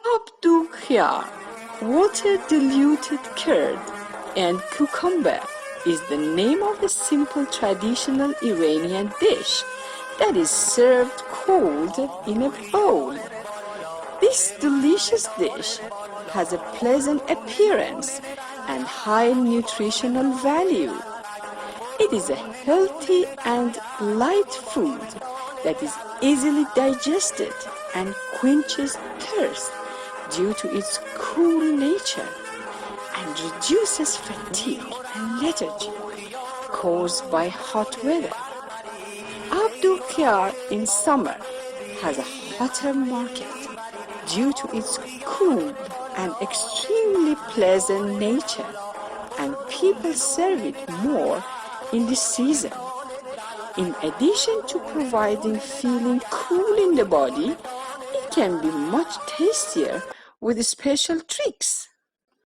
Abdul Khiyar, water-diluted curd and cucumber, is the name of a simple traditional Iranian dish that is served cold in a bowl. This delicious dish has a pleasant appearance and high nutritional value. It is a healthy and light food that is easily digested and quenches thirst due to its cool nature and reduces fatigue and lethargy caused by hot weather. Abdul Khiyar in summer has a hotter market due to its cool and extremely pleasant nature, and people serve it more in this season. In addition to providing feeling cool in the body, it can be much tastier with special tricks.